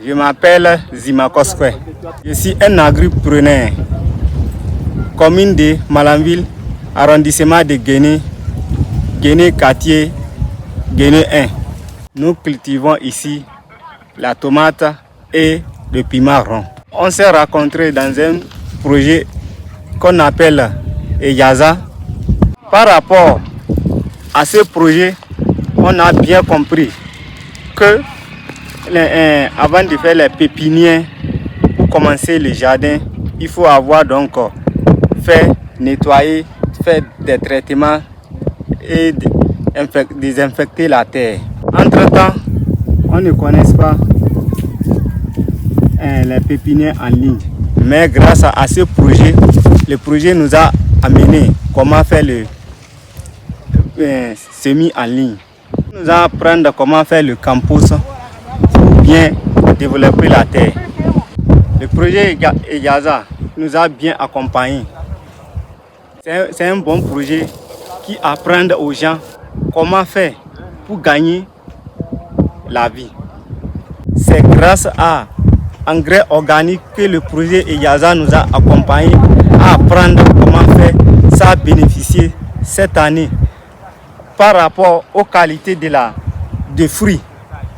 Je m'appelle Zima Koskwe. Je suis un agripreneur. Commune de Malanville, arrondissement de Guéné, Guéné quartier, Guéné 1. Nous cultivons ici la tomate et le piment rond. On s'est rencontrés dans un projet qu'on appelle Eyaza. Par rapport à ce projet, on a bien compris que avant de faire les pépinières, pour commencer le jardin, il faut avoir donc fait nettoyer, faire des traitements et désinfecter la terre. Entre-temps, on ne connaît pas les pépinières en ligne. Mais grâce à ce projet, le projet nous a amené comment faire le semis en ligne. Il nous a appris comment faire le compost pour bien développer la terre. Le projet Eyaza nous a bien accompagnés. C'est un bon projet qui apprend aux gens comment faire pour gagner la vie. C'est grâce à l'engrais organique que le projet Eyaza nous a accompagnés à apprendre comment faire. Ça a bénéficié cette année par rapport aux qualités des fruits.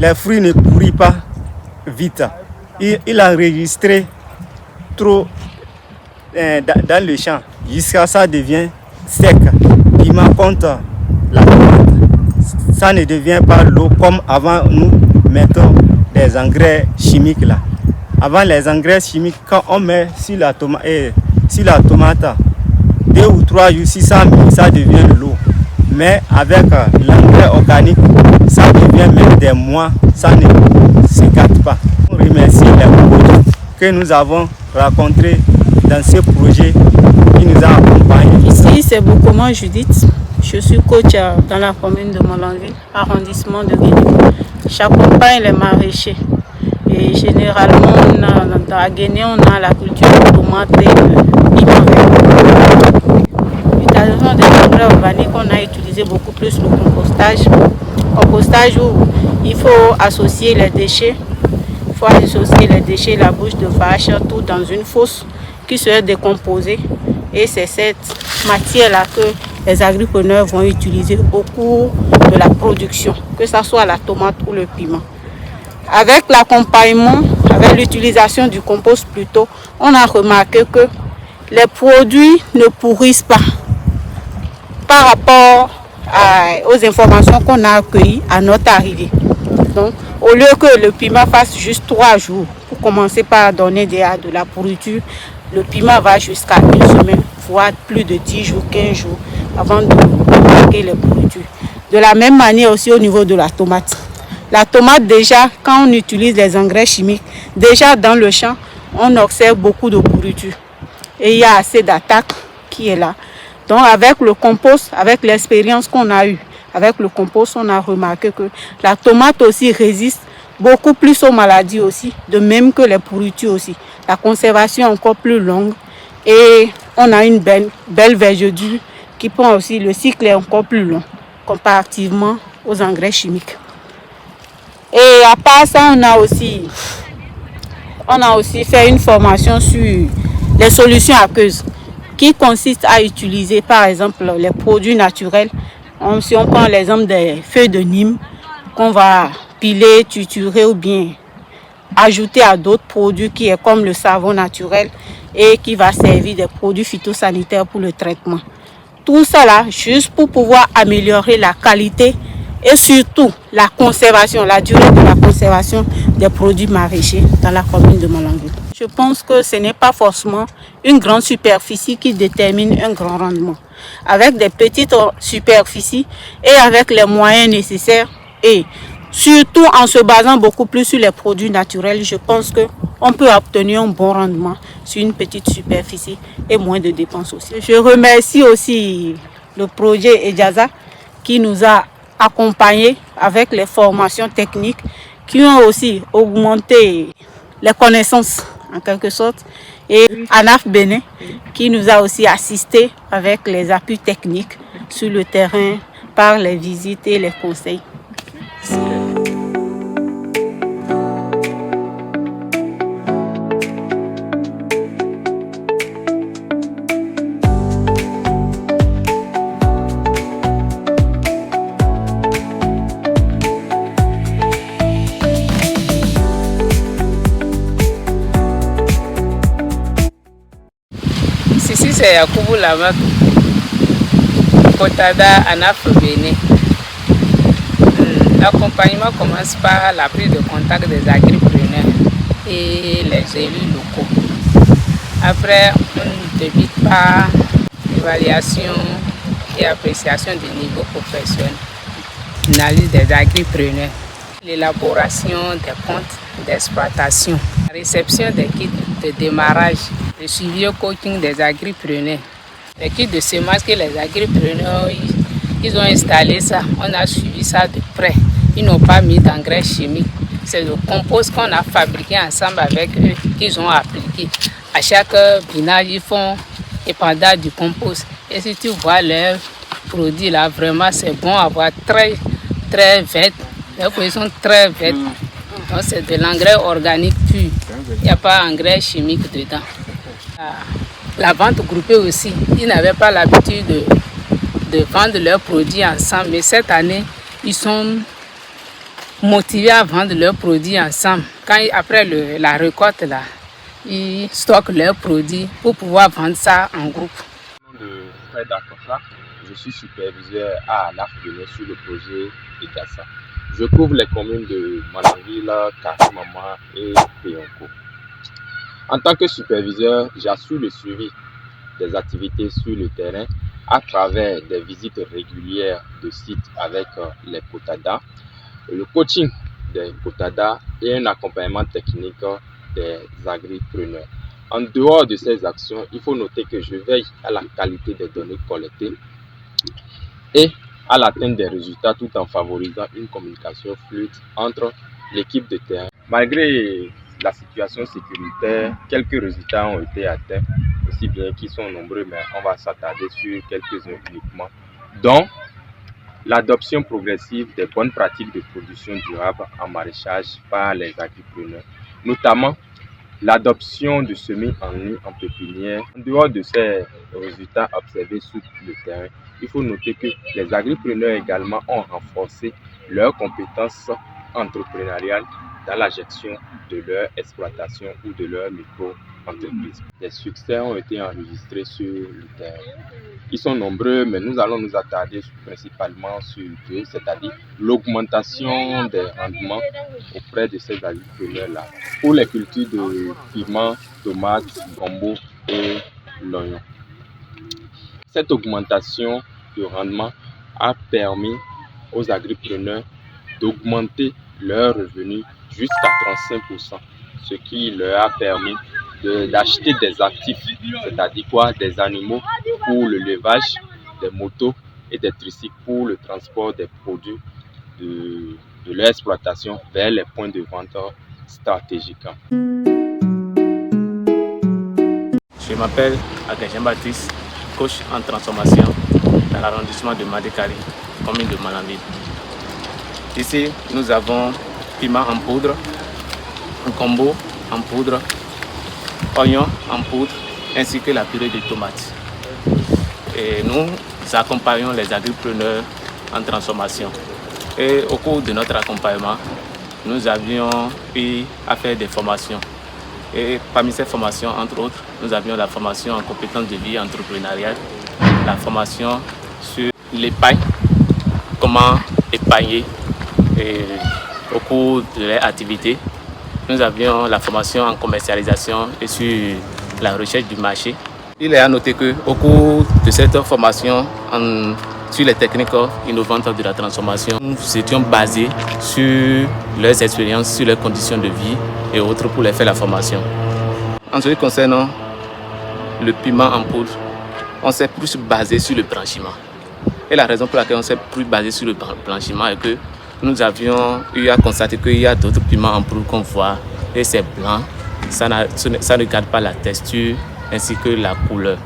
Les fruits ne pourrissent pas vite. Il a enregistré trop dans le champ jusqu'à ça devient sec. Piment contre la tomate. Ça ne devient pas l'eau comme avant nous mettons des engrais chimiques là. Avant les engrais chimiques, quand on met sur la tomate, 2 ou 3 jours, si ça devient de l'eau. Mais avec l'engrais organique, ça devient même des mois, ça ne se gâte pas. On remercie les produits que nous avons rencontrés dans ce projet qui nous a accompagnés. Ici, c'est Bokoman Judith. Je suis coach dans la commune de Malanville, arrondissement de Guéné. J'accompagne les maraîchers. Et généralement, à Guéné, on a la culture de tomates et de piment vert. L'utilisation des engrais organiques, on a utilisé beaucoup plus le compostage. Compostage où il faut associer les déchets. Il faut associer les déchets, la bouche de vache, tout dans une fosse qui serait décomposée. Et c'est cette matière-là que les agripreneurs vont utiliser au cours de la production, que ce soit la tomate ou le piment. Avec l'accompagnement, avec l'utilisation du compost plutôt, on a remarqué que les produits ne pourrissent pas par rapport aux informations qu'on a accueillies à notre arrivée. Donc, au lieu que le piment fasse juste 3 jours pour commencer par donner de la pourriture, le piment va jusqu'à 1 semaine, voire plus de 10 jours, 15 jours avant de marquer les pourritures. De la même manière aussi au niveau de la tomate. La tomate, déjà, quand on utilise les engrais chimiques, déjà dans le champ, on observe beaucoup de pourriture. Et il y a assez d'attaques qui est là. Donc avec le compost, avec l'expérience qu'on a eue, avec le compost, on a remarqué que la tomate aussi résiste beaucoup plus aux maladies aussi, de même que les pourritures aussi. La conservation est encore plus longue et on a une belle vergeture qui prend aussi, le cycle est encore plus long comparativement aux engrais chimiques. Et à part ça, on a aussi fait une formation sur les solutions aqueuses qui consiste à utiliser par exemple les produits naturels. Si on prend l'exemple des feuilles de Nîmes qu'on va piler, triturer ou bien ajouter à d'autres produits qui est comme le savon naturel et qui va servir des produits phytosanitaires pour le traitement. Tout ça là, juste pour pouvoir améliorer la qualité et surtout la conservation, la durée de la conservation des produits maraîchers dans la commune de Malanville. Je pense que ce n'est pas forcément une grande superficie qui détermine un grand rendement. Avec des petites superficies et avec les moyens nécessaires et surtout en se basant beaucoup plus sur les produits naturels, je pense qu'on peut obtenir un bon rendement sur une petite superficie et moins de dépenses aussi. Je remercie aussi le projet Eyaza qui nous a accompagnés avec les formations techniques qui ont aussi augmenté les connaissances en quelque sorte. Et ANAF Bénin qui nous a aussi assistés avec les appuis techniques sur le terrain par les visites et les conseils. c'est Yakubu Lamak, Potada Anaf Bénin. L'accompagnement commence par la prise de contact des agripreneurs et les élus locaux. Après, on débute par l'évaluation et appréciation du niveau professionnel, l'analyse des agripreneurs, l'élaboration des comptes d'exploitation, la réception des kits de démarrage, le suivi au coaching des agripreneurs, les kits de semences que les agripreneurs ils ont installé ça, on a suivi ça de près. Ils n'ont pas mis d'engrais chimiques. C'est le compost qu'on a fabriqué ensemble avec eux qu'ils ont appliqué. À chaque binage, ils font épandage du compost. Et si tu vois leurs produits là, vraiment c'est bon à voir, très vert. Leurs produits sont très verts. Donc c'est de l'engrais organique pur. Il n'y a pas d'engrais chimique dedans. La vente groupée aussi, ils n'avaient pas l'habitude de vendre leurs produits ensemble. Mais cette année, ils sont motivés à vendre leurs produits ensemble. Après la récolte, là, ils stockent leurs produits pour pouvoir vendre ça en groupe. Je suis superviseur à ANAF Bénin sur le projet EGASA. Je couvre les communes de Mananville, Kassimama et Péonko. En tant que superviseur, j'assure le suivi des activités sur le terrain à travers des visites régulières de sites avec les potadas, le coaching des potadas et un accompagnement technique des agripreneurs. En dehors de ces actions, il faut noter que je veille à la qualité des données collectées et à l'atteinte des résultats tout en favorisant une communication fluide entre l'équipe de terrain. Malgré la situation sécuritaire, quelques résultats ont été atteints, aussi bien qu'ils sont nombreux, mais on va s'attarder sur quelques-uns uniquement, dont l'adoption progressive des bonnes pratiques de production durable en maraîchage par les agripreneurs, notamment l'adoption de semis en nid en pépinière. En dehors de ces résultats observés sur le terrain, il faut noter que les agripreneurs également ont renforcé leurs compétences entrepreneuriales dans la gestion de leur exploitation ou de leur micro-entreprise. Des succès ont été enregistrés sur le terrain. Ils sont nombreux, mais nous allons nous attarder principalement sur deux, c'est-à-dire l'augmentation des rendements auprès de ces agripreneurs-là pour les cultures de piment, tomates, gombo et l'oignon. Cette augmentation de rendement a permis aux agripreneurs d'augmenter leurs revenus jusqu'à 35%, ce qui leur a permis d'acheter des actifs, c'est-à-dire quoi, des animaux pour le levage, des motos et des tricycles pour le transport des produits de leur exploitation vers les points de vente stratégiques. Je m'appelle Agachem Baptiste, coach en transformation dans l'arrondissement de Madekari, commune de Mananville. Ici, nous avons piment en poudre, un combo en poudre, oignon en poudre, ainsi que la purée de tomates. Et nous accompagnons les agripreneurs en transformation. Et au cours de notre accompagnement, nous avions eu à faire des formations. Et parmi ces formations, entre autres, nous avions la formation en compétences de vie entrepreneuriale, la formation sur l'épargne, comment épargner au cours de leur activité. Nous avions la formation en commercialisation et sur la recherche du marché. Il est à noter qu'au cours de cette formation sur les techniques innovantes de la transformation, nous étions basés sur leurs expériences, sur leurs conditions de vie et autres pour les faire la formation. En ce qui concerne le piment en poudre, on s'est plus basé sur le blanchiment. Et la raison pour laquelle on s'est plus basé sur le blanchiment est que nous avions eu à constater qu'il y a d'autres piments en poudre qu'on voit et c'est blanc, ça ne garde pas la texture ainsi que la couleur.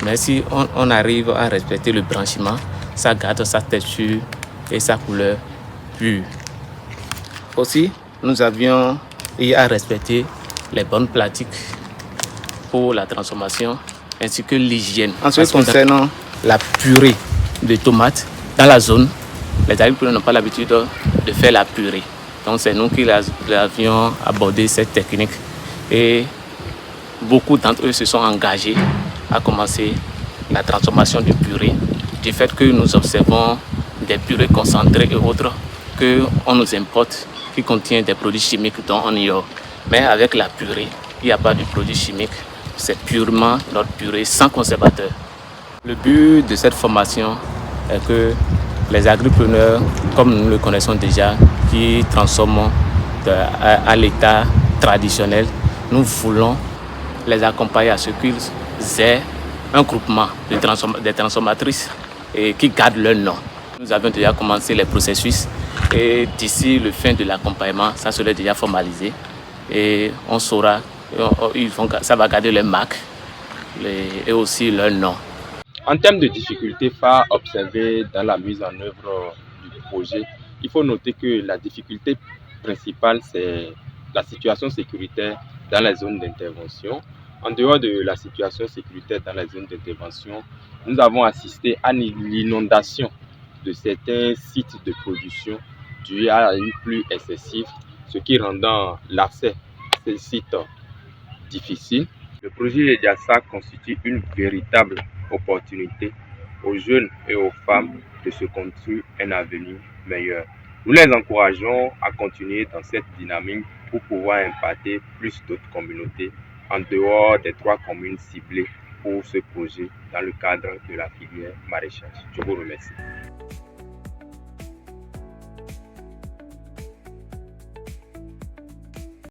Mais si on arrive à respecter le blanchiment, ça garde sa texture et sa couleur pure. Aussi, nous avions eu à respecter les bonnes pratiques pour la transformation ainsi que l'hygiène. En ce qui concerne la purée de tomates, dans la zone, les agriculteurs n'ont pas l'habitude de faire la purée. Donc c'est nous qui avions abordé cette technique et beaucoup d'entre eux se sont engagés a commencé la transformation de purée, du fait que nous observons des purées concentrées et autres qu'on nous importe qui contiennent des produits chimiques dont on ignore. Mais avec la purée, il n'y a pas de produits chimiques, c'est purement notre purée sans conservateur. Le but de cette formation est que les agriculteurs, comme nous le connaissons déjà, qui transforment à l'état traditionnel, nous voulons les accompagner à ce qu'ils aient un groupement de transformatrices et qui gardent leur nom. Nous avons déjà commencé les processus et d'ici le fin de l'accompagnement, ça serait déjà formalisé et on saura, ça va garder leur marque et aussi leur nom. En termes de difficultés phares observées dans la mise en œuvre du projet, il faut noter que la difficulté principale, c'est la situation sécuritaire dans la zone d'intervention. En dehors de la situation sécuritaire dans la zone d'intervention, nous avons assisté à l'inondation de certains sites de production dû à une pluie excessive, ce qui rendant l'accès à ces sites difficile. Le projet EDIASA constitue une véritable opportunité aux jeunes et aux femmes de se construire un avenir meilleur. Nous les encourageons à continuer dans cette dynamique pour pouvoir impacter plus d'autres communautés en dehors des 3 communes ciblées pour ce projet dans le cadre de la filière maraîchage. Je vous remercie.